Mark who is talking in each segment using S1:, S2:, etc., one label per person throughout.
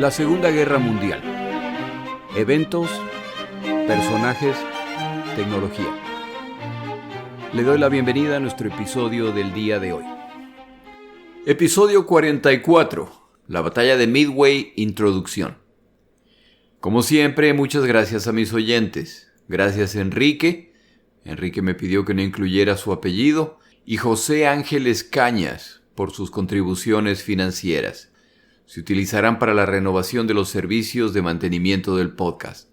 S1: La Segunda Guerra Mundial. Eventos, personajes, tecnología. Le doy la bienvenida a nuestro episodio del día de hoy. Episodio 44. La batalla de Midway, introducción. Como siempre, muchas gracias a mis oyentes. Gracias Enrique. Enrique me pidió que no incluyera su apellido. Y José Ángeles Cañas por sus contribuciones financieras. Se utilizarán para la renovación de los servicios de mantenimiento del podcast.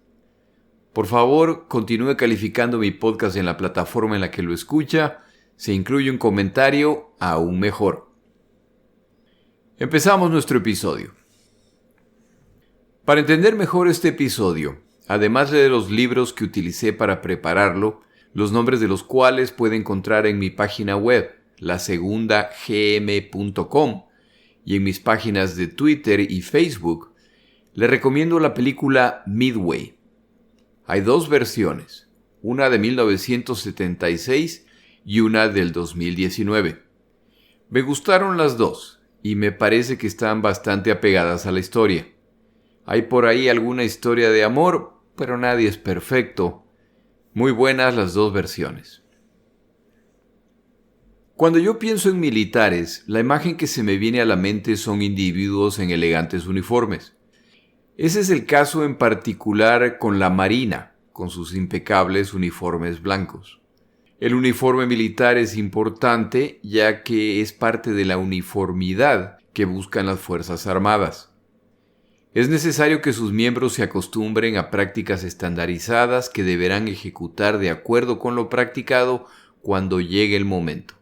S1: Por favor, continúe calificando mi podcast en la plataforma en la que lo escucha. Se incluye un comentario aún mejor. Empezamos nuestro episodio. Para entender mejor este episodio, además de los libros que utilicé para prepararlo, los nombres de los cuales puede encontrar en mi página web, lasegundagm.com, y en mis páginas de Twitter y Facebook, le recomiendo la película Midway. Hay dos versiones, una de 1976 y una del 2019. Me gustaron las dos y me parece que están bastante apegadas a la historia. Hay por ahí alguna historia de amor, pero nadie es perfecto. Muy buenas las dos versiones. Cuando yo pienso en militares, la imagen que se me viene a la mente son individuos en elegantes uniformes. Ese es el caso en particular con la Marina, con sus impecables uniformes blancos. El uniforme militar es importante ya que es parte de la uniformidad que buscan las Fuerzas Armadas. Es necesario que sus miembros se acostumbren a prácticas estandarizadas que deberán ejecutar de acuerdo con lo practicado cuando llegue el momento.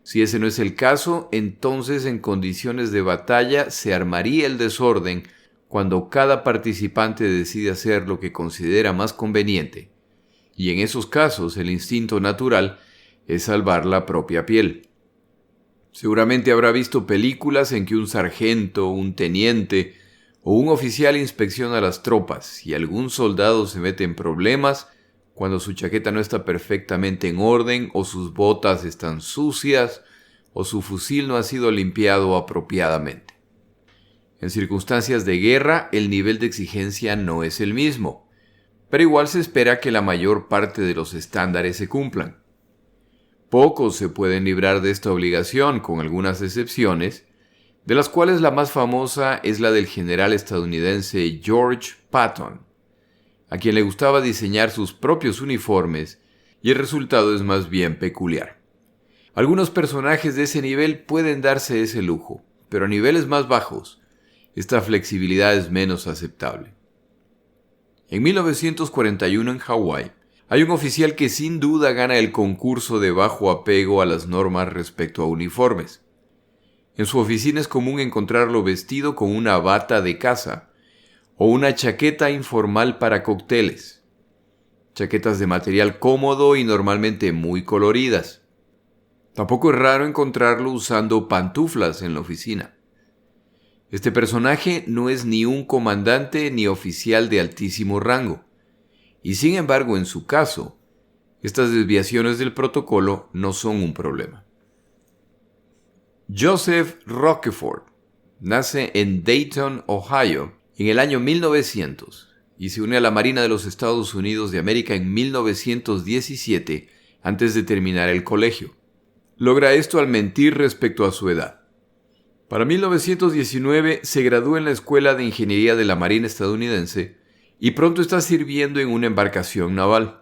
S1: Si ese no es el caso, entonces en condiciones de batalla se armaría el desorden cuando cada participante decide hacer lo que considera más conveniente. Y en esos casos el instinto natural es salvar la propia piel. Seguramente habrá visto películas en que un sargento, un teniente o un oficial inspecciona las tropas y algún soldado se mete en problemas cuando su chaqueta no está perfectamente en orden, o sus botas están sucias, o su fusil no ha sido limpiado apropiadamente. En circunstancias de guerra, el nivel de exigencia no es el mismo, pero igual se espera que la mayor parte de los estándares se cumplan. Pocos se pueden librar de esta obligación, con algunas excepciones, de las cuales la más famosa es la del general estadounidense George Patton, a quien le gustaba diseñar sus propios uniformes, y el resultado es más bien peculiar. Algunos personajes de ese nivel pueden darse ese lujo, pero a niveles más bajos, esta flexibilidad es menos aceptable. En 1941 en Hawái, hay un oficial que sin duda gana el concurso de bajo apego a las normas respecto a uniformes. En su oficina es común encontrarlo vestido con una bata de caza, o una chaqueta informal para cócteles. Chaquetas de material cómodo y normalmente muy coloridas. Tampoco es raro encontrarlo usando pantuflas en la oficina. Este personaje no es ni un comandante ni oficial de altísimo rango. Y sin embargo, en su caso, estas desviaciones del protocolo no son un problema. Joseph Rockefeller nace en Dayton, Ohio, en el año 1900 y se une a la Marina de los Estados Unidos de América en 1917 antes de terminar el colegio. Logra esto al mentir respecto a su edad. Para 1919 se gradúa en la Escuela de Ingeniería de la Marina estadounidense y pronto está sirviendo en una embarcación naval.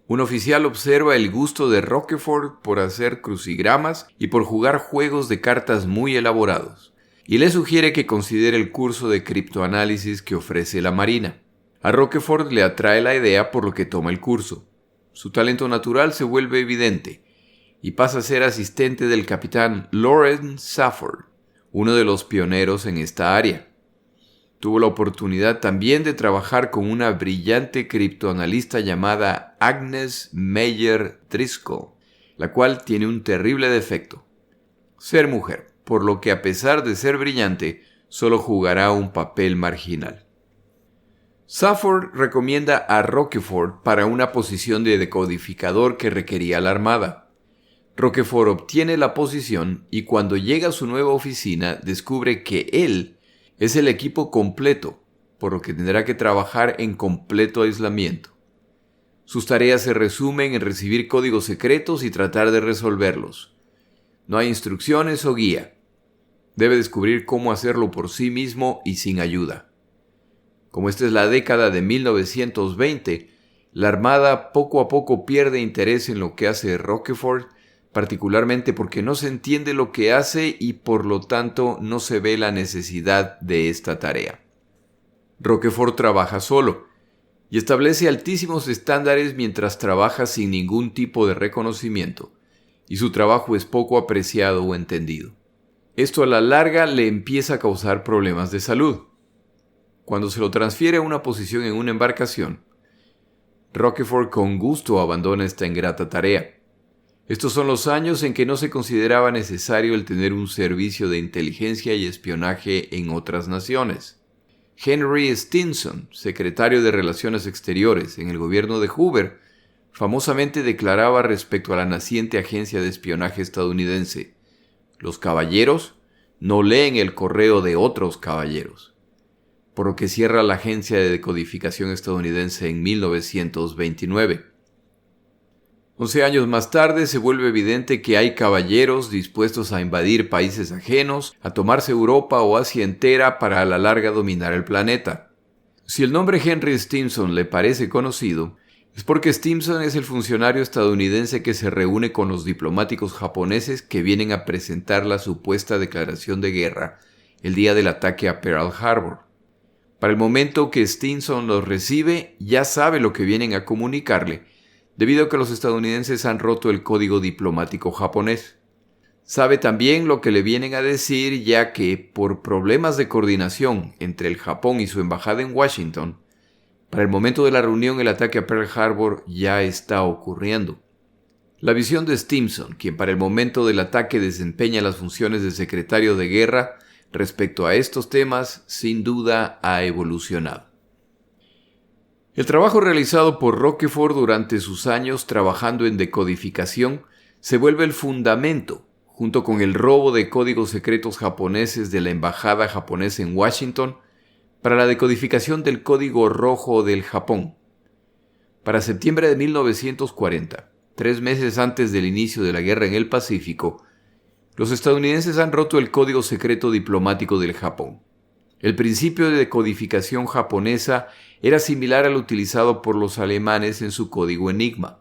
S1: Un oficial observa el gusto de Rockefeller por hacer crucigramas y por jugar juegos de cartas muy elaborados, y le sugiere que considere el curso de criptoanálisis que ofrece la Marina. A Rockefeller le atrae la idea por lo que toma el curso. Su talento natural se vuelve evidente y pasa a ser asistente del capitán Lawrence Safford, uno de los pioneros en esta área. Tuvo la oportunidad también de trabajar con una brillante criptoanalista llamada Agnes Meyer Driscoll, la cual tiene un terrible defecto: ser mujer, por lo que a pesar de ser brillante, solo jugará un papel marginal. Safford recomienda a Rockefeller para una posición de decodificador que requería la Armada. Rockefeller obtiene la posición y cuando llega a su nueva oficina descubre que él Es el equipo completo, por lo que tendrá que trabajar en completo aislamiento. Sus tareas se resumen en recibir códigos secretos y tratar de resolverlos. No hay instrucciones o guía. Debe descubrir cómo hacerlo por sí mismo y sin ayuda. Como esta es la década de 1920, la Armada poco a poco pierde interés en lo que hace Roquefort, particularmente porque no se entiende lo que hace y por lo tanto no se ve la necesidad de esta tarea. Roquefort trabaja solo y establece altísimos estándares mientras trabaja sin ningún tipo de reconocimiento, y su trabajo es poco apreciado o entendido. Esto a la larga le empieza a causar problemas de salud. Cuando se lo transfiere a una posición en una embarcación, Roquefort con gusto abandona esta ingrata tarea. Estos son los años en que no se consideraba necesario el tener un servicio de inteligencia y espionaje en otras naciones. Henry Stinson, secretario de Relaciones Exteriores en el gobierno de Hoover, famosamente declaraba respecto a la naciente agencia de espionaje estadounidense: los caballeros no leen el correo de otros caballeros, por lo que cierra la agencia de decodificación estadounidense en 1929. 11 años más tarde se vuelve evidente que hay caballeros dispuestos a invadir países ajenos, a tomarse Europa o Asia entera para a la larga dominar el planeta. Si el nombre Henry Stimson le parece conocido, es porque Stimson es el funcionario estadounidense que se reúne con los diplomáticos japoneses que vienen a presentar la supuesta declaración de guerra el día del ataque a Pearl Harbor. Para el momento que Stimson los recibe, ya sabe lo que vienen a comunicarle, debido a que los estadounidenses han roto el código diplomático japonés. Sabe también lo que le vienen a decir, ya que, por problemas de coordinación entre el Japón y su embajada en Washington, para el momento de la reunión el ataque a Pearl Harbor ya está ocurriendo. La visión de Stimson, quien para el momento del ataque desempeña las funciones de secretario de guerra, respecto a estos temas, sin duda ha evolucionado. El trabajo realizado por Roquefort durante sus años trabajando en decodificación se vuelve el fundamento, junto con el robo de códigos secretos japoneses de la embajada japonesa en Washington, para la decodificación del Código Rojo del Japón. Para septiembre de 1940, 3 meses antes del inicio de la guerra en el Pacífico, los estadounidenses han roto el código secreto diplomático del Japón. El principio de decodificación japonesa era similar al utilizado por los alemanes en su código Enigma.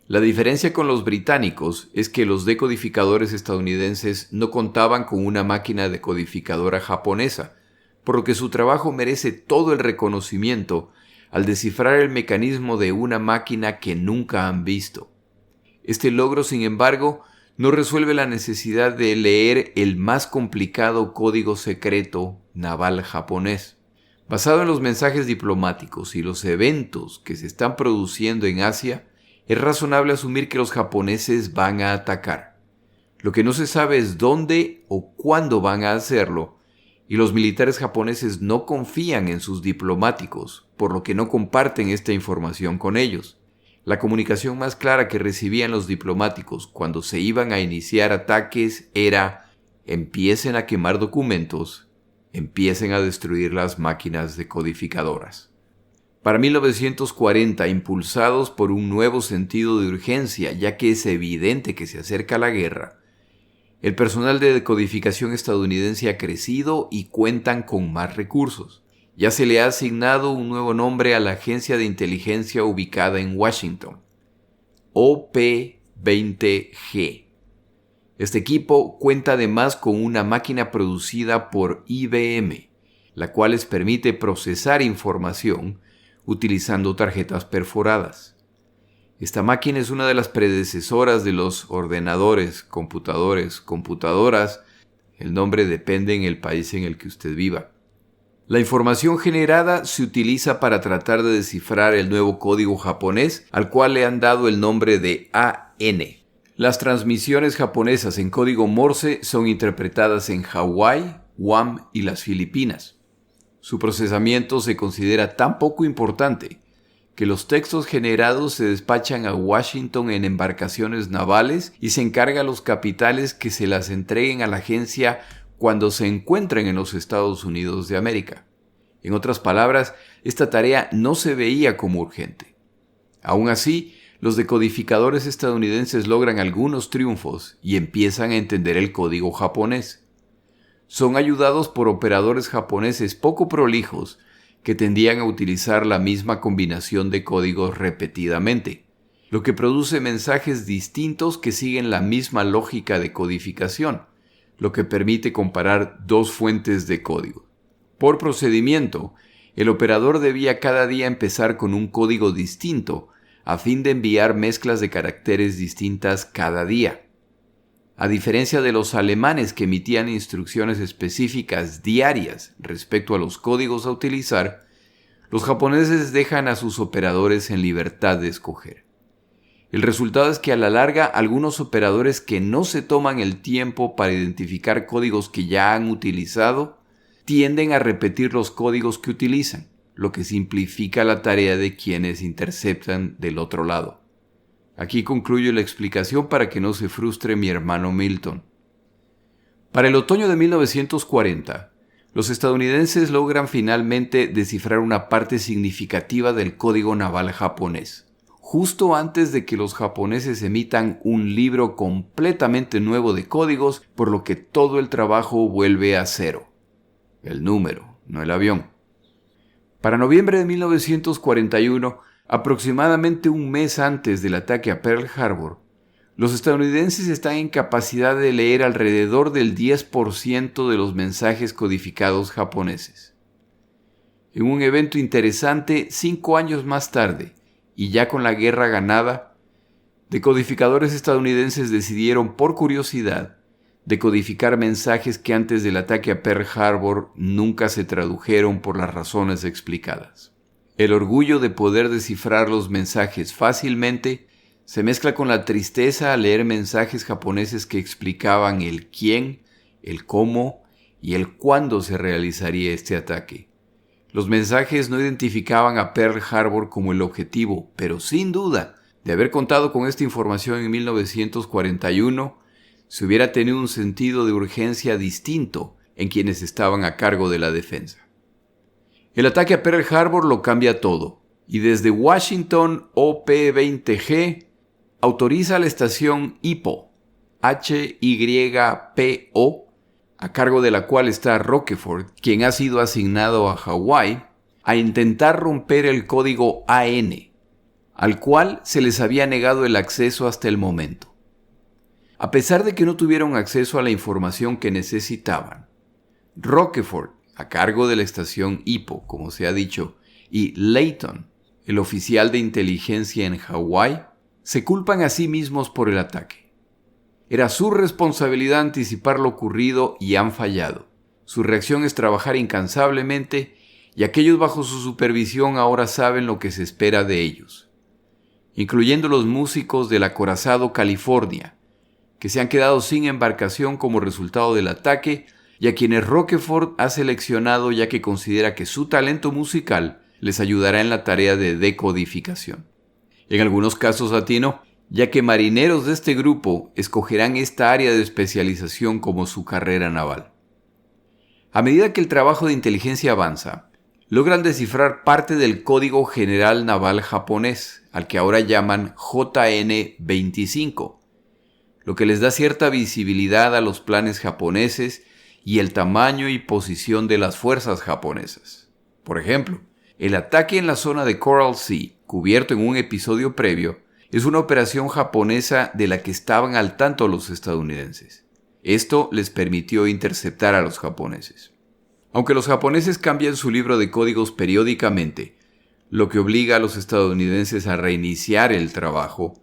S1: La diferencia con los británicos es que los decodificadores estadounidenses no contaban con una máquina decodificadora japonesa, por lo que su trabajo merece todo el reconocimiento al descifrar el mecanismo de una máquina que nunca han visto. Este logro, sin embargo, no resuelve la necesidad de leer el más complicado código secreto naval japonés. Basado en los mensajes diplomáticos y los eventos que se están produciendo en Asia, es razonable asumir que los japoneses van a atacar. Lo que no se sabe es dónde o cuándo van a hacerlo, y los militares japoneses no confían en sus diplomáticos, por lo que no comparten esta información con ellos. La comunicación más clara que recibían los diplomáticos cuando se iban a iniciar ataques era: empiecen a quemar documentos, empiecen a destruir las máquinas decodificadoras. Para 1940, impulsados por un nuevo sentido de urgencia, ya que es evidente que se acerca la guerra, el personal de decodificación estadounidense ha crecido y cuentan con más recursos. Ya se le ha asignado un nuevo nombre a la agencia de inteligencia ubicada en Washington, OP-20G. Este equipo cuenta además con una máquina producida por IBM, la cual les permite procesar información utilizando tarjetas perforadas. Esta máquina es una de las predecesoras de los ordenadores, computadoras. El nombre depende en el país en el que usted viva. La información generada se utiliza para tratar de descifrar el nuevo código japonés, al cual le han dado el nombre de AN. Las transmisiones japonesas en código Morse son interpretadas en Hawái, Guam y las Filipinas. Su procesamiento se considera tan poco importante que los textos generados se despachan a Washington en embarcaciones navales y se encarga a los capitanes que se las entreguen a la agencia cuando se encuentren en los Estados Unidos de América. En otras palabras, esta tarea no se veía como urgente. Aún así, los decodificadores estadounidenses logran algunos triunfos y empiezan a entender el código japonés. Son ayudados por operadores japoneses poco prolijos que tendían a utilizar la misma combinación de códigos repetidamente, lo que produce mensajes distintos que siguen la misma lógica de codificación, lo que permite comparar dos fuentes de código. Por procedimiento, el operador debía cada día empezar con un código distinto a fin de enviar mezclas de caracteres distintas cada día. A diferencia de los alemanes que emitían instrucciones específicas diarias respecto a los códigos a utilizar, los japoneses dejan a sus operadores en libertad de escoger. El resultado es que a la larga algunos operadores que no se toman el tiempo para identificar códigos que ya han utilizado, tienden a repetir los códigos que utilizan, lo que simplifica la tarea de quienes interceptan del otro lado. Aquí concluyo la explicación para que no se frustre mi hermano Milton. Para el otoño de 1940, los estadounidenses logran finalmente descifrar una parte significativa del código naval japonés, justo antes de que los japoneses emitan un libro completamente nuevo de códigos, por lo que todo el trabajo vuelve a cero. El número, no el avión. Para noviembre de 1941, aproximadamente un mes antes del ataque a Pearl Harbor, los estadounidenses están en capacidad de leer alrededor del 10% de los mensajes codificados japoneses. En un evento interesante, 5 años más tarde, y ya con la guerra ganada, decodificadores estadounidenses decidieron, por curiosidad, decodificar mensajes que antes del ataque a Pearl Harbor nunca se tradujeron por las razones explicadas. El orgullo de poder descifrar los mensajes fácilmente se mezcla con la tristeza al leer mensajes japoneses que explicaban el quién, el cómo y el cuándo se realizaría este ataque. Los mensajes no identificaban a Pearl Harbor como el objetivo, pero sin duda, de haber contado con esta información en 1941, se hubiera tenido un sentido de urgencia distinto en quienes estaban a cargo de la defensa. El ataque a Pearl Harbor lo cambia todo, y desde Washington OP-20G autoriza a la estación HYPO, HYPO, a cargo de la cual está Rockefort, quien ha sido asignado a Hawái, a intentar romper el código AN, al cual se les había negado el acceso hasta el momento. A pesar de que no tuvieron acceso a la información que necesitaban, Rockefort, a cargo de la estación HYPO, como se ha dicho, y Layton, el oficial de inteligencia en Hawái, se culpan a sí mismos por el ataque. Era su responsabilidad anticipar lo ocurrido y han fallado. Su reacción es trabajar incansablemente y aquellos bajo su supervisión ahora saben lo que se espera de ellos, incluyendo los músicos del acorazado California, que se han quedado sin embarcación como resultado del ataque y a quienes Rockefort ha seleccionado ya que considera que su talento musical les ayudará en la tarea de decodificación. En algunos casos atinó, ya que marineros de este grupo escogerán esta área de especialización como su carrera naval. A medida que el trabajo de inteligencia avanza, logran descifrar parte del Código General Naval japonés, al que ahora llaman JN-25, lo que les da cierta visibilidad a los planes japoneses y el tamaño y posición de las fuerzas japonesas. Por ejemplo, el ataque en la zona de Coral Sea, cubierto en un episodio previo, es una operación japonesa de la que estaban al tanto los estadounidenses. Esto les permitió interceptar a los japoneses. Aunque los japoneses cambian su libro de códigos periódicamente, lo que obliga a los estadounidenses a reiniciar el trabajo,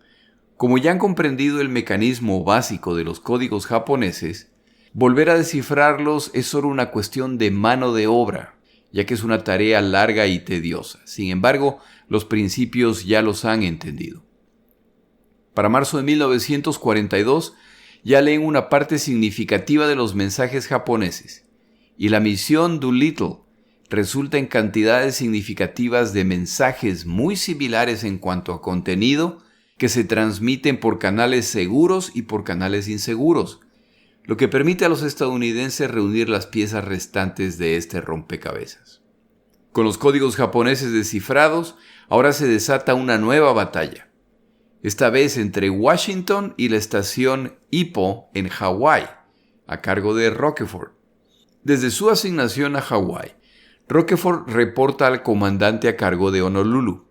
S1: como ya han comprendido el mecanismo básico de los códigos japoneses, volver a descifrarlos es solo una cuestión de mano de obra, ya que es una tarea larga y tediosa. Sin embargo, los principios ya los han entendido. Para marzo de 1942, ya leen una parte significativa de los mensajes japoneses, y la misión Doolittle resulta en cantidades significativas de mensajes muy similares en cuanto a contenido que se transmiten por canales seguros y por canales inseguros, lo que permite a los estadounidenses reunir las piezas restantes de este rompecabezas. Con los códigos japoneses descifrados, ahora se desata una nueva batalla, esta vez entre Washington y la estación Ippo en Hawái, a cargo de Rockefort. Desde su asignación a Hawái, Rockefort reporta al comandante a cargo de Honolulu.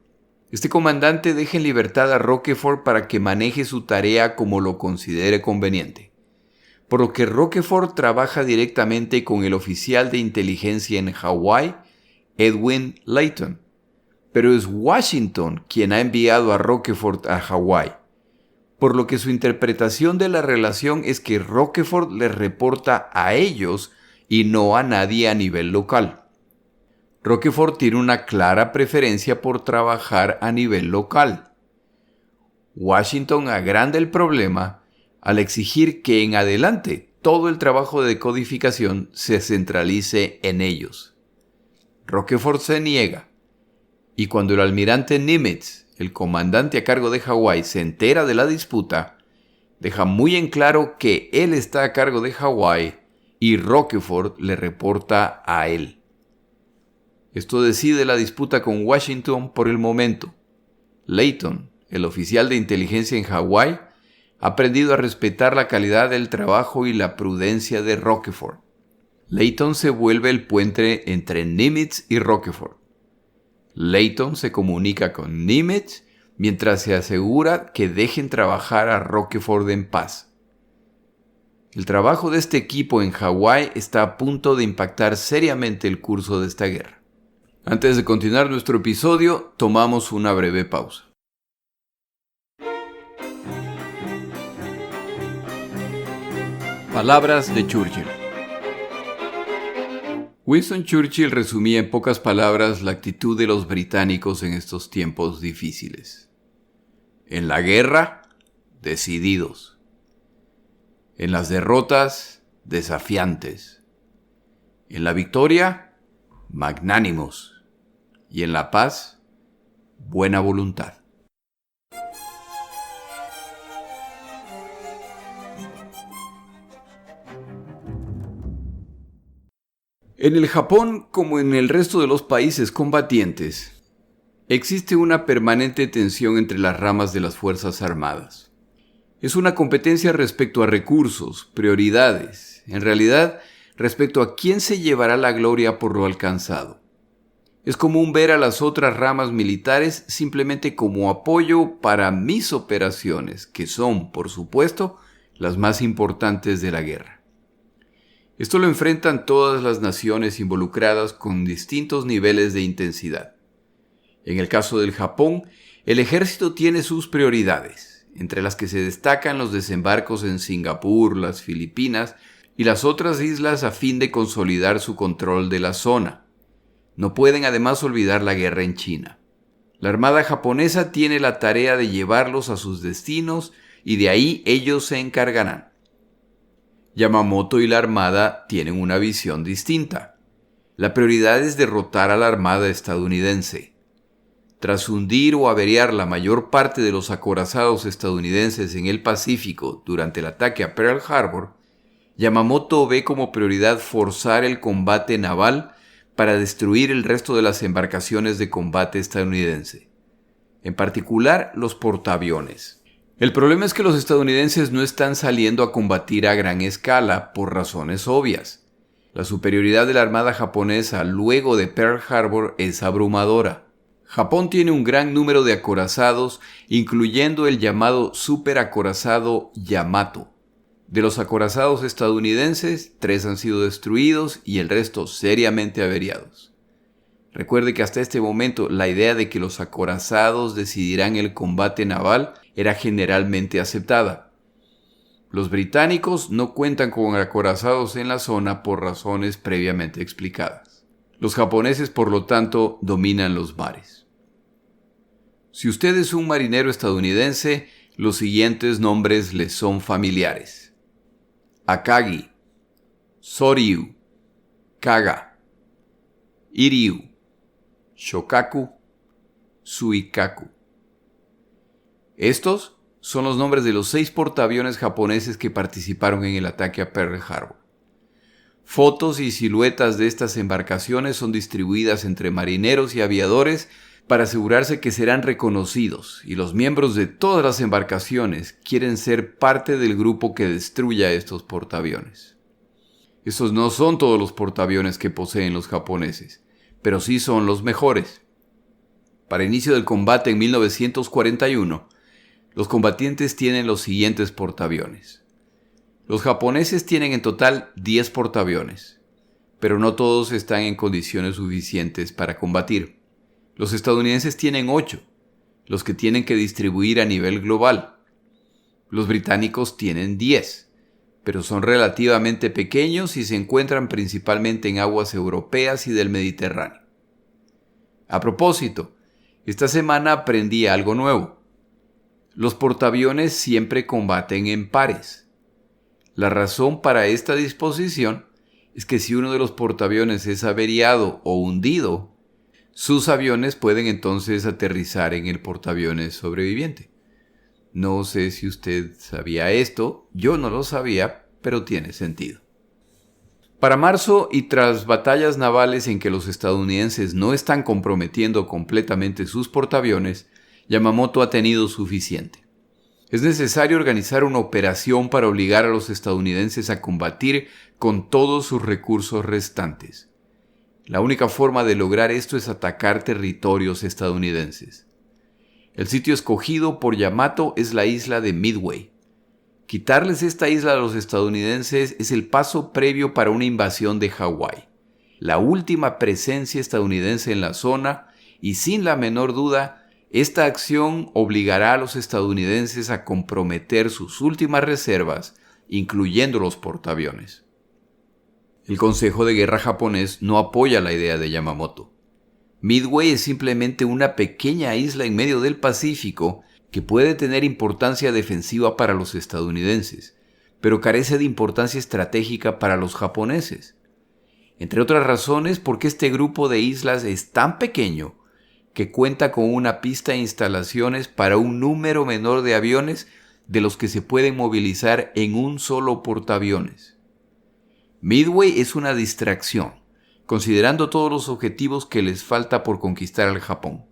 S1: Este comandante deja en libertad a Rockefort para que maneje su tarea como lo considere conveniente, por lo que Rockefort trabaja directamente con el oficial de inteligencia en Hawái, Edwin Layton. Pero es Washington quien ha enviado a Rockefort a Hawái, por lo que su interpretación de la relación es que Rockefort les reporta a ellos y no a nadie a nivel local. Rockefort tiene una clara preferencia por trabajar a nivel local. Washington agranda el problema al exigir que en adelante todo el trabajo de decodificación se centralice en ellos. Rockefort se niega, y cuando el almirante Nimitz, el comandante a cargo de Hawái, se entera de la disputa, deja muy en claro que él está a cargo de Hawái y Rockefort le reporta a él. Esto decide la disputa con Washington por el momento. Layton, el oficial de inteligencia en Hawái, ha aprendido a respetar la calidad del trabajo y la prudencia de Rockefort. Layton se vuelve el puente entre Nimitz y Rockefort. Layton se comunica con Nimitz mientras se asegura que dejen trabajar a Rockefort en paz. El trabajo de este equipo en Hawái está a punto de impactar seriamente el curso de esta guerra. Antes de continuar nuestro episodio, tomamos una breve pausa. Palabras de Churchill. Winston Churchill resumía en pocas palabras la actitud de los británicos en estos tiempos difíciles. En la guerra, decididos. En las derrotas, desafiantes. En la victoria, magnánimos. Y en la paz, buena voluntad. En el Japón, como en el resto de los países combatientes, existe una permanente tensión entre las ramas de las Fuerzas Armadas. Es una competencia respecto a recursos, prioridades, en realidad, respecto a quién se llevará la gloria por lo alcanzado. Es común ver a las otras ramas militares simplemente como apoyo para mis operaciones, que son, por supuesto, las más importantes de la guerra. Esto lo enfrentan todas las naciones involucradas con distintos niveles de intensidad. En el caso del Japón, el ejército tiene sus prioridades, entre las que se destacan los desembarcos en Singapur, las Filipinas y las otras islas a fin de consolidar su control de la zona. No pueden además olvidar la guerra en China. La armada japonesa tiene la tarea de llevarlos a sus destinos y de ahí ellos se encargarán. Yamamoto y la armada tienen una visión distinta. La prioridad es derrotar a la armada estadounidense. Tras hundir o averiar la mayor parte de los acorazados estadounidenses en el Pacífico durante el ataque a Pearl Harbor, Yamamoto ve como prioridad forzar el combate naval para destruir el resto de las embarcaciones de combate estadounidense, en particular los portaaviones. El problema es que los estadounidenses no están saliendo a combatir a gran escala por razones obvias. La superioridad de la armada japonesa luego de Pearl Harbor es abrumadora. Japón tiene un gran número de acorazados, incluyendo el llamado superacorazado Yamato. De los acorazados estadounidenses, 3 han sido destruidos y el resto seriamente averiados. Recuerde que hasta este momento la idea de que los acorazados decidirán el combate naval era generalmente aceptada. Los británicos no cuentan con acorazados en la zona por razones previamente explicadas. Los japoneses, por lo tanto, dominan los mares. Si usted es un marinero estadounidense, los siguientes nombres les son familiares: Akagi, Soryu, Kaga, Iryu, Shokaku, Suikaku. Estos son los nombres de los 6 portaaviones japoneses que participaron en el ataque a Pearl Harbor. Fotos y siluetas de estas embarcaciones son distribuidas entre marineros y aviadores para asegurarse que serán reconocidos, y los miembros de todas las embarcaciones quieren ser parte del grupo que destruya estos portaaviones. Estos no son todos los portaaviones que poseen los japoneses, pero sí son los mejores. Para inicio del combate en 1941, los combatientes tienen los siguientes portaaviones. Los japoneses tienen en total 10 portaaviones, pero no todos están en condiciones suficientes para combatir. Los estadounidenses tienen 8, los que tienen que distribuir a nivel global. Los británicos tienen 10, pero son relativamente pequeños y se encuentran principalmente en aguas europeas y del Mediterráneo. A propósito, esta semana aprendí algo nuevo. Los portaaviones siempre combaten en pares. La razón para esta disposición es que si uno de los portaaviones es averiado o hundido, sus aviones pueden entonces aterrizar en el portaaviones sobreviviente. No sé si usted sabía esto, yo no lo sabía, pero tiene sentido. Para marzo, y tras batallas navales en que los estadounidenses no están comprometiendo completamente sus portaaviones, Yamamoto ha tenido suficiente. Es necesario organizar una operación para obligar a los estadounidenses a combatir con todos sus recursos restantes. La única forma de lograr esto es atacar territorios estadounidenses. El sitio escogido por Yamato es la isla de Midway. Quitarles esta isla a los estadounidenses es el paso previo para una invasión de Hawái, la última presencia estadounidense en la zona, y sin la menor duda, esta acción obligará a los estadounidenses a comprometer sus últimas reservas, incluyendo los portaaviones. El Consejo de Guerra japonés no apoya la idea de Yamamoto. Midway es simplemente una pequeña isla en medio del Pacífico que puede tener importancia defensiva para los estadounidenses, pero carece de importancia estratégica para los japoneses. Entre otras razones, porque este grupo de islas es tan pequeño que cuenta con una pista e instalaciones para un número menor de aviones de los que se pueden movilizar en un solo portaaviones. Midway es una distracción, considerando todos los objetivos que les falta por conquistar al Japón.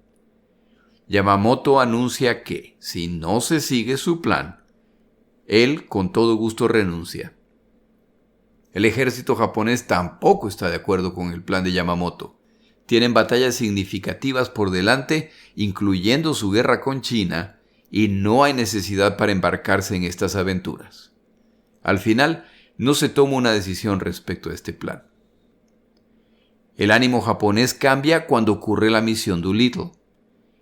S1: Yamamoto anuncia que, si no se sigue su plan, él con todo gusto renuncia. El ejército japonés tampoco está de acuerdo con el plan de Yamamoto. Tienen batallas significativas por delante, incluyendo su guerra con China, y no hay necesidad para embarcarse en estas aventuras. Al final, no se toma una decisión respecto a este plan. El ánimo japonés cambia cuando ocurre la misión Doolittle.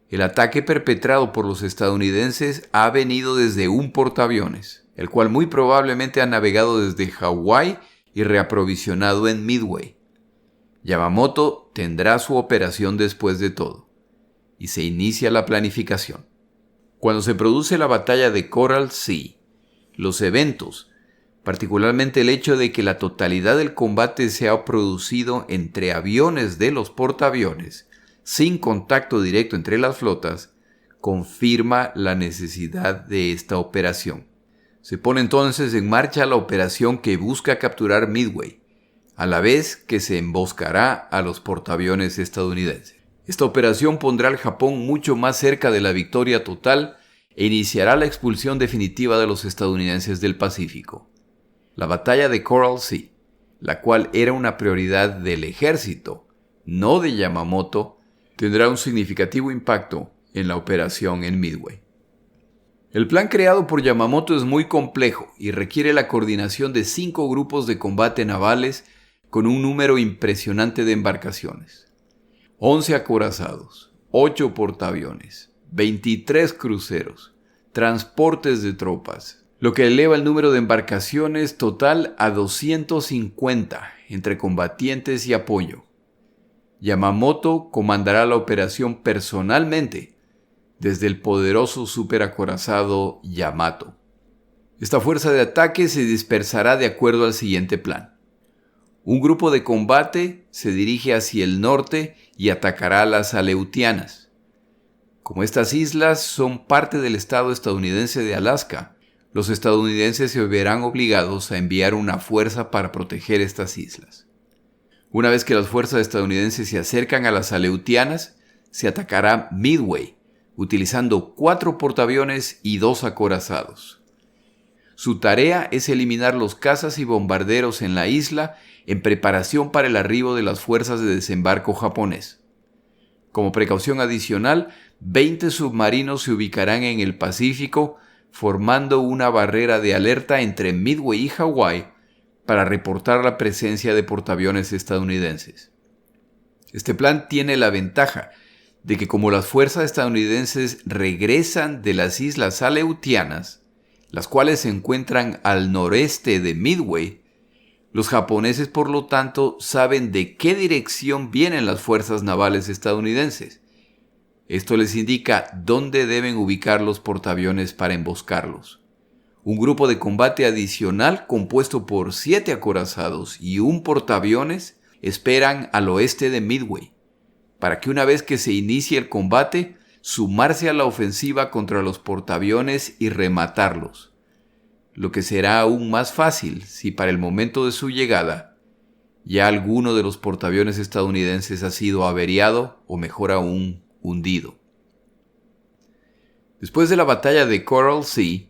S1: El ataque perpetrado por los estadounidenses ha venido desde un portaaviones, el cual muy probablemente ha navegado desde Hawái y reaprovisionado en Midway. Yamamoto tendrá su operación después de todo, y se inicia la planificación. Cuando se produce la batalla de Coral Sea, los eventos, particularmente el hecho de que la totalidad del combate se ha producido entre aviones de los portaaviones, sin contacto directo entre las flotas, confirma la necesidad de esta operación. Se pone entonces en marcha la operación que busca capturar Midway, a la vez que se emboscará a los portaaviones estadounidenses. Esta operación pondrá al Japón mucho más cerca de la victoria total e iniciará la expulsión definitiva de los estadounidenses del Pacífico. La batalla de Coral Sea, la cual era una prioridad del ejército, no de Yamamoto, tendrá un significativo impacto en la operación en Midway. El plan creado por Yamamoto es muy complejo y requiere la coordinación de 5 grupos de combate navales con un número impresionante de embarcaciones. 11 acorazados, 8 portaaviones, 23 cruceros, transportes de tropas, lo que eleva el número de embarcaciones total a 250 entre combatientes y apoyo. Yamamoto comandará la operación personalmente desde el poderoso superacorazado Yamato. Esta fuerza de ataque se dispersará de acuerdo al siguiente plan. Un grupo de combate se dirige hacia el norte y atacará a las Aleutianas. Como estas islas son parte del estado estadounidense de Alaska, los estadounidenses se verán obligados a enviar una fuerza para proteger estas islas. Una vez que las fuerzas estadounidenses se acercan a las Aleutianas, se atacará Midway, utilizando 4 portaaviones y 2 acorazados. Su tarea es eliminar los cazas y bombarderos en la isla en preparación para el arribo de las fuerzas de desembarco japonés. Como precaución adicional, 20 submarinos se ubicarán en el Pacífico, formando una barrera de alerta entre Midway y Hawái para reportar la presencia de portaaviones estadounidenses. Este plan tiene la ventaja de que como las fuerzas estadounidenses regresan de las islas Aleutianas, las cuales se encuentran al noreste de Midway, los japoneses por lo tanto saben de qué dirección vienen las fuerzas navales estadounidenses. Esto les indica dónde deben ubicar los portaaviones para emboscarlos. Un grupo de combate adicional compuesto por 7 acorazados y un portaaviones esperan al oeste de Midway, para que una vez que se inicie el combate, sumarse a la ofensiva contra los portaaviones y rematarlos, lo que será aún más fácil si para el momento de su llegada ya alguno de los portaaviones estadounidenses ha sido averiado o mejor aún, hundido. Después de la batalla de Coral Sea,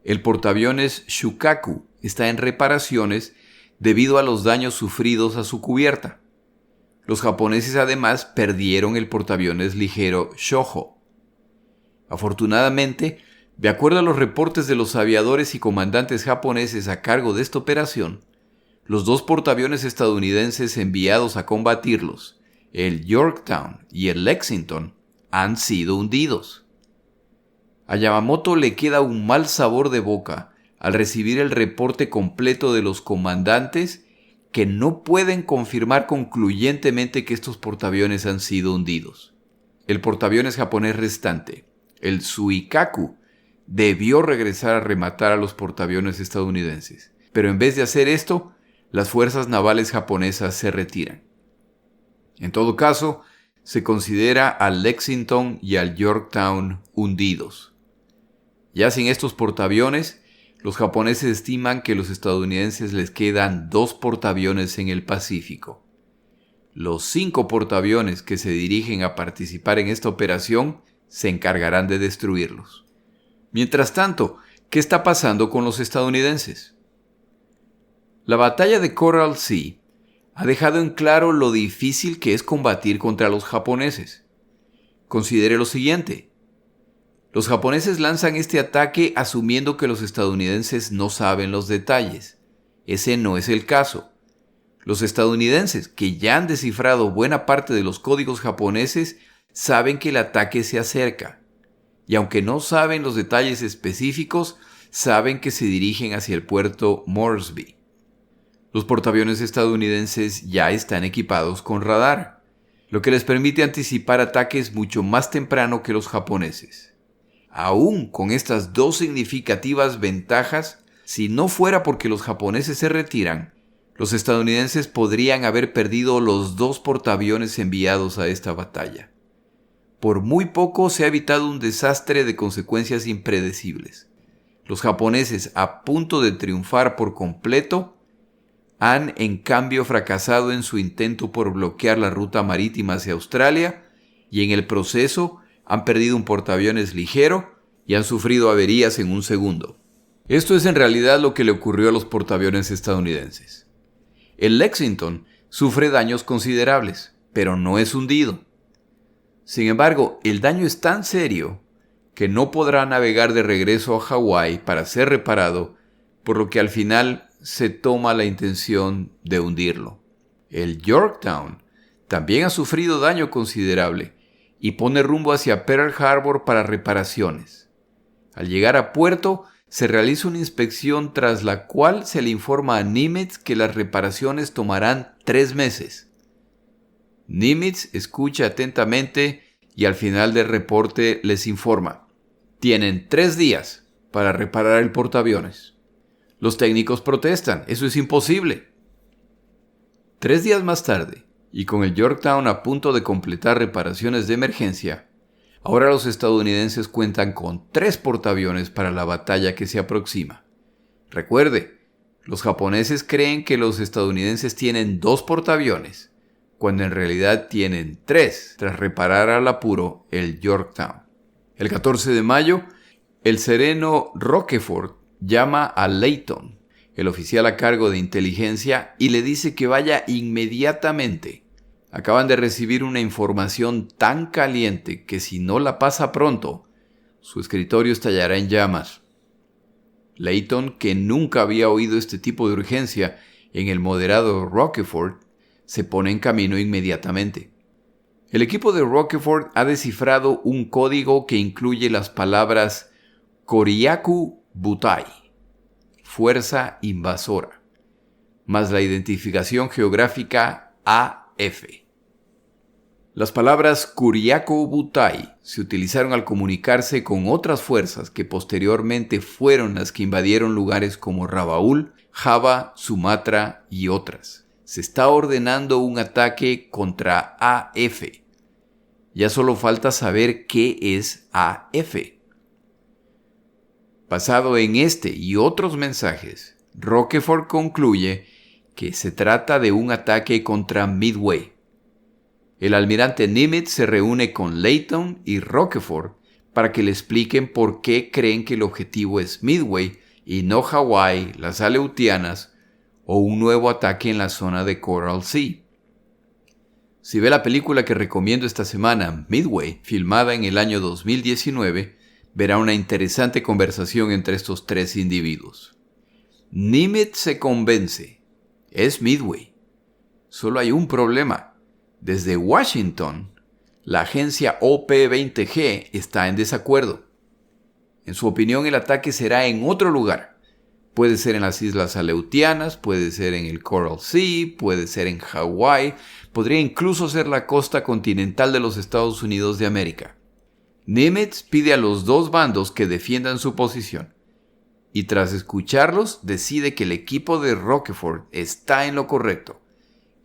S1: el portaaviones Shukaku está en reparaciones debido a los daños sufridos a su cubierta. Los japoneses además perdieron el portaaviones ligero Shoho. Afortunadamente, de acuerdo a los reportes de los aviadores y comandantes japoneses a cargo de esta operación, los 2 portaaviones estadounidenses enviados a combatirlos, el Yorktown y el Lexington, han sido hundidos. A Yamamoto le queda un mal sabor de boca al recibir el reporte completo de los comandantes que no pueden confirmar concluyentemente que estos portaaviones han sido hundidos. El portaaviones japonés restante, el Suikaku, debió regresar a rematar a los portaaviones estadounidenses, pero en vez de hacer esto, las fuerzas navales japonesas se retiran. En todo caso, se considera al Lexington y al Yorktown hundidos. Ya sin estos portaaviones, los japoneses estiman que a los estadounidenses les quedan 2 portaaviones en el Pacífico. Los 5 portaaviones que se dirigen a participar en esta operación se encargarán de destruirlos. Mientras tanto, ¿qué está pasando con los estadounidenses? La batalla de Coral Sea ha dejado en claro lo difícil que es combatir contra los japoneses. Considere lo siguiente. Los japoneses lanzan este ataque asumiendo que los estadounidenses no saben los detalles. Ese no es el caso. Los estadounidenses, que ya han descifrado buena parte de los códigos japoneses, saben que el ataque se acerca. Y aunque no saben los detalles específicos, saben que se dirigen hacia el puerto Moresby. Los portaaviones estadounidenses ya están equipados con radar, lo que les permite anticipar ataques mucho más temprano que los japoneses. Aún con estas 2 significativas ventajas, si no fuera porque los japoneses se retiran, los estadounidenses podrían haber perdido los 2 portaaviones enviados a esta batalla. Por muy poco se ha evitado un desastre de consecuencias impredecibles. Los japoneses, a punto de triunfar por completo, han en cambio fracasado en su intento por bloquear la ruta marítima hacia Australia y en el proceso han perdido un portaaviones ligero y han sufrido averías en un segundo. Esto es en realidad lo que le ocurrió a los portaaviones estadounidenses. El Lexington sufre daños considerables, pero no es hundido. Sin embargo, el daño es tan serio que no podrá navegar de regreso a Hawái para ser reparado, por lo que al final se toma la intención de hundirlo. El Yorktown también ha sufrido daño considerable y pone rumbo hacia Pearl Harbor para reparaciones. Al llegar a puerto, se realiza una inspección tras la cual se le informa a Nimitz que las reparaciones tomarán 3 meses. Nimitz escucha atentamente y al final del reporte les informa: tienen 3 días para reparar el portaaviones. Los técnicos protestan, eso es imposible. 3 días más tarde, y con el Yorktown a punto de completar reparaciones de emergencia, Ahora los estadounidenses cuentan con 3 portaaviones para la batalla que se aproxima. Recuerde, los japoneses creen que los estadounidenses tienen 2 portaaviones, cuando en realidad tienen 3, tras reparar al apuro el Yorktown. El 14 de mayo, el sereno Rockefort llama a Layton, el oficial a cargo de inteligencia, y le dice que vaya inmediatamente. Acaban de recibir una información tan caliente que si no la pasa pronto, su escritorio estallará en llamas. Layton, que nunca había oído este tipo de urgencia en el moderado Rockefort, se pone en camino inmediatamente. El equipo de Rockefort ha descifrado un código que incluye las palabras Koryaku Butai, fuerza invasora, más la identificación geográfica AF. Las palabras Koryaku Butai se utilizaron al comunicarse con otras fuerzas que posteriormente fueron las que invadieron lugares como Rabaul, Java, Sumatra y otras. Se está ordenando un ataque contra AF. Ya solo falta saber qué es AF. Basado en este y otros mensajes, Rockefort concluye que se trata de un ataque contra Midway. El almirante Nimitz se reúne con Layton y Rockefort para que le expliquen por qué creen que el objetivo es Midway y no Hawái, las Aleutianas o un nuevo ataque en la zona de Coral Sea. Si ve la película que recomiendo esta semana, Midway, filmada en el año 2019, verá una interesante conversación entre estos 3 individuos. Nimitz se convence. Es Midway. Solo hay un problema. Desde Washington, la agencia OP-20G está en desacuerdo. En su opinión, el ataque será en otro lugar. Puede ser en las Islas Aleutianas, puede ser en el Coral Sea, puede ser en Hawái, podría incluso ser la costa continental de los Estados Unidos de América. Nimitz pide a los 2 bandos que defiendan su posición, y tras escucharlos decide que el equipo de Rockefort está en lo correcto,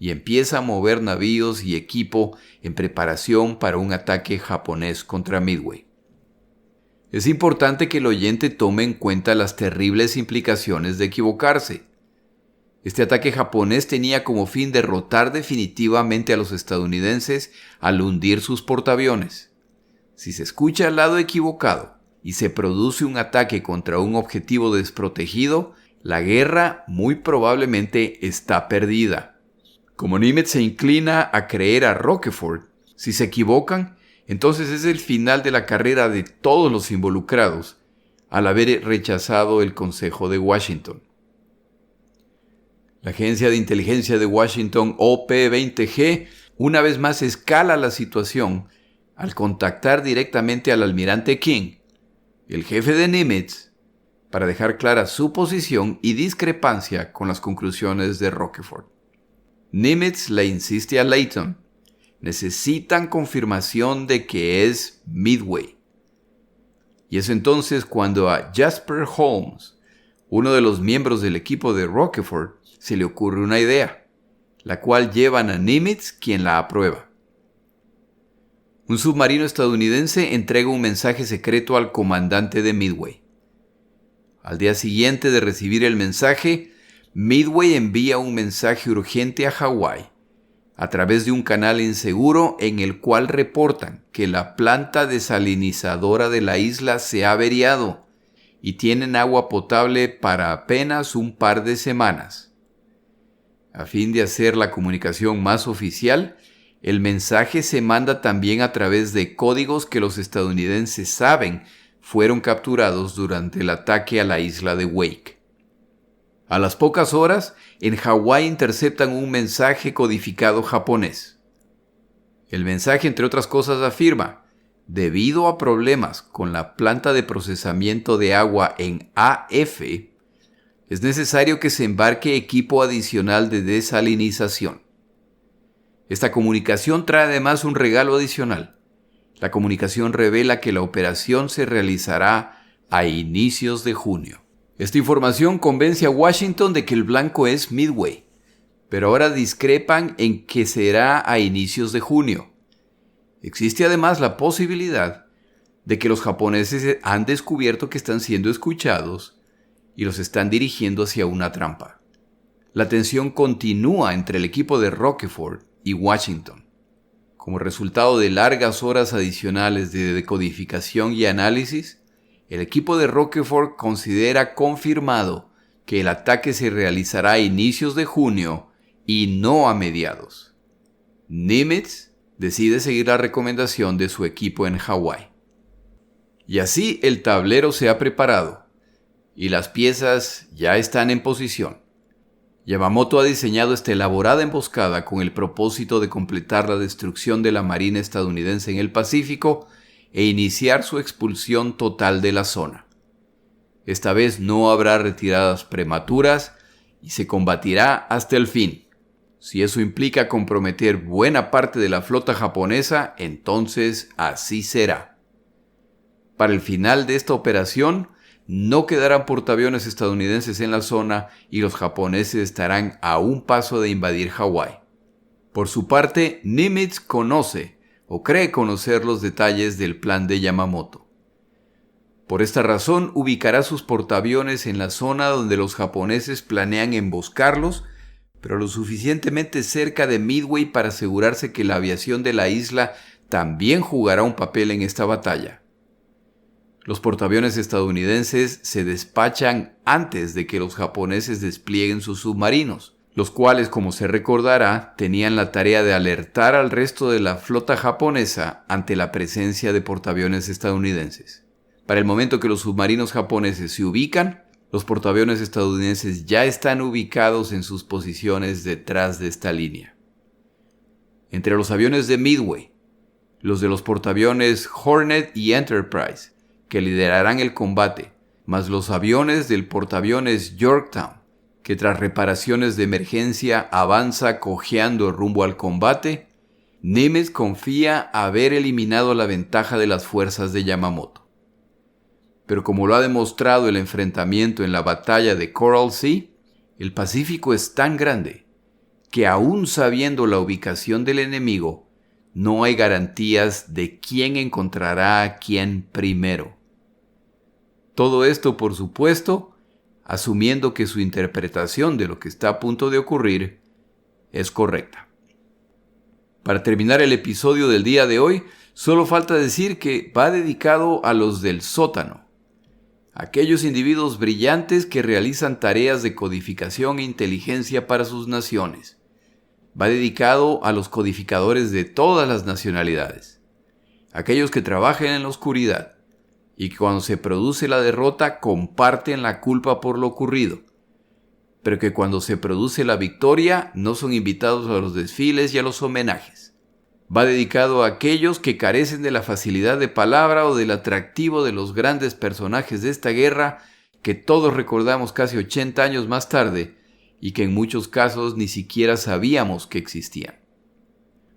S1: y empieza a mover navíos y equipo en preparación para un ataque japonés contra Midway. Es importante que el oyente tome en cuenta las terribles implicaciones de equivocarse. Este ataque japonés tenía como fin derrotar definitivamente a los estadounidenses al hundir sus portaaviones. Si se escucha al lado equivocado y se produce un ataque contra un objetivo desprotegido, la guerra muy probablemente está perdida. Como Nimitz se inclina a creer a Rockefort, si se equivocan, entonces es el final de la carrera de todos los involucrados al haber rechazado el Consejo de Washington. La agencia de inteligencia de Washington, OP-20G, una vez más escala la situación al contactar directamente al almirante King, el jefe de Nimitz, para dejar clara su posición y discrepancia con las conclusiones de Rockefort. Nimitz le insiste a Layton. Necesitan confirmación de que es Midway. Y es entonces cuando a Jasper Holmes, uno de los miembros del equipo de Rockefort, se le ocurre una idea, la cual llevan a Nimitz, quien la aprueba. Un submarino estadounidense entrega un mensaje secreto al comandante de Midway. Al día siguiente de recibir el mensaje, Midway envía un mensaje urgente a Hawái a través de un canal inseguro en el cual reportan que la planta desalinizadora de la isla se ha averiado y tienen agua potable para apenas un par de semanas. A fin de hacer la comunicación más oficial, el mensaje se manda también a través de códigos que los estadounidenses saben fueron capturados durante el ataque a la isla de Wake. A las pocas horas, en Hawái interceptan un mensaje codificado japonés. El mensaje, entre otras cosas, afirma: debido a problemas con la planta de procesamiento de agua en AF, es necesario que se embarque equipo adicional de desalinización. Esta comunicación trae además un regalo adicional. La comunicación revela que la operación se realizará a inicios de junio. Esta información convence a Washington de que el blanco es Midway, pero ahora discrepan en que será a inicios de junio. Existe además la posibilidad de que los japoneses han descubierto que están siendo escuchados y los están dirigiendo hacia una trampa. La tensión continúa entre el equipo de Rockefort y Washington. Como resultado de largas horas adicionales de decodificación y análisis, el equipo de Rockefort considera confirmado que el ataque se realizará a inicios de junio y no a mediados. Nimitz decide seguir la recomendación de su equipo en Hawái. Y así el tablero se ha preparado y las piezas ya están en posición. Yamamoto ha diseñado esta elaborada emboscada con el propósito de completar la destrucción de la Marina estadounidense en el Pacífico e iniciar su expulsión total de la zona. Esta vez no habrá retiradas prematuras y se combatirá hasta el fin. Si eso implica comprometer buena parte de la flota japonesa, entonces así será. Para el final de esta operación, no quedarán portaaviones estadounidenses en la zona y los japoneses estarán a un paso de invadir Hawái. Por su parte, Nimitz conoce o cree conocer los detalles del plan de Yamamoto. Por esta razón, ubicará sus portaaviones en la zona donde los japoneses planean emboscarlos, pero lo suficientemente cerca de Midway para asegurarse que la aviación de la isla también jugará un papel en esta batalla. Los portaaviones estadounidenses se despachan antes de que los japoneses desplieguen sus submarinos, los cuales, como se recordará, tenían la tarea de alertar al resto de la flota japonesa ante la presencia de portaaviones estadounidenses. Para el momento que los submarinos japoneses se ubican, los portaaviones estadounidenses ya están ubicados en sus posiciones detrás de esta línea. Entre los aviones de Midway, los de los portaaviones Hornet y Enterprise, que liderarán el combate, más los aviones del portaaviones Yorktown, que tras reparaciones de emergencia avanza cojeando rumbo al combate, Nimitz confía haber eliminado la ventaja de las fuerzas de Yamamoto. Pero como lo ha demostrado el enfrentamiento en la batalla de Coral Sea, el Pacífico es tan grande que aún sabiendo la ubicación del enemigo, no hay garantías de quién encontrará a quién primero. Todo esto, por supuesto, asumiendo que su interpretación de lo que está a punto de ocurrir es correcta. Para terminar el episodio del día de hoy, solo falta decir que va dedicado a los del sótano, aquellos individuos brillantes que realizan tareas de codificación e inteligencia para sus naciones. Va dedicado a los codificadores de todas las nacionalidades, aquellos que trabajan en la oscuridad y que cuando se produce la derrota comparten la culpa por lo ocurrido, pero que cuando se produce la victoria no son invitados a los desfiles y a los homenajes. Va dedicado a aquellos que carecen de la facilidad de palabra o del atractivo de los grandes personajes de esta guerra que todos recordamos casi 80 años más tarde y que en muchos casos ni siquiera sabíamos que existían.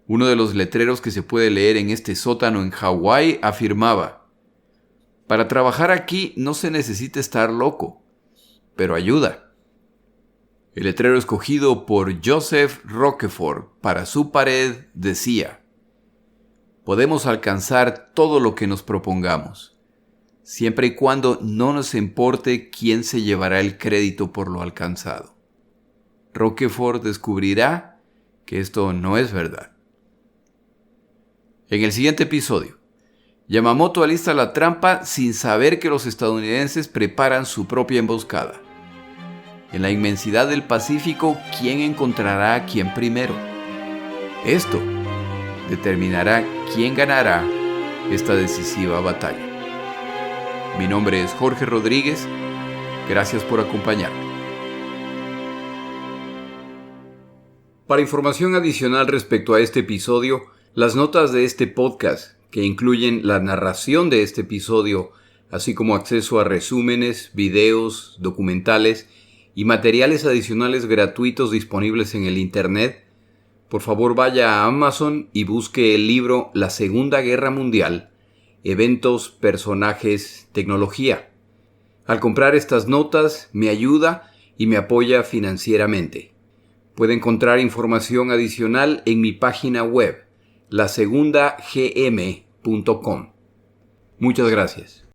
S1: Uno de los letreros que se puede leer en este sótano en Hawái afirmaba: para trabajar aquí no se necesita estar loco, pero ayuda. El letrero escogido por Joseph Rockefort para su pared decía: podemos alcanzar todo lo que nos propongamos, siempre y cuando no nos importe quién se llevará el crédito por lo alcanzado. Rockefort descubrirá que esto no es verdad. En el siguiente episodio, Yamamoto alista la trampa sin saber que los estadounidenses preparan su propia emboscada. En la inmensidad del Pacífico, ¿quién encontrará a quién primero? Esto determinará quién ganará esta decisiva batalla. Mi nombre es Jorge Rodríguez. Gracias por acompañarme. Para información adicional respecto a este episodio, las notas de este podcast, que incluyen la narración de este episodio, así como acceso a resúmenes, videos, documentales y materiales adicionales gratuitos disponibles en el Internet, por favor vaya a Amazon y busque el libro La Segunda Guerra Mundial, Eventos, Personajes, Tecnología. Al comprar estas notas me ayuda y me apoya financieramente. Puede encontrar información adicional en mi página web, lasegundagm.com. Muchas gracias.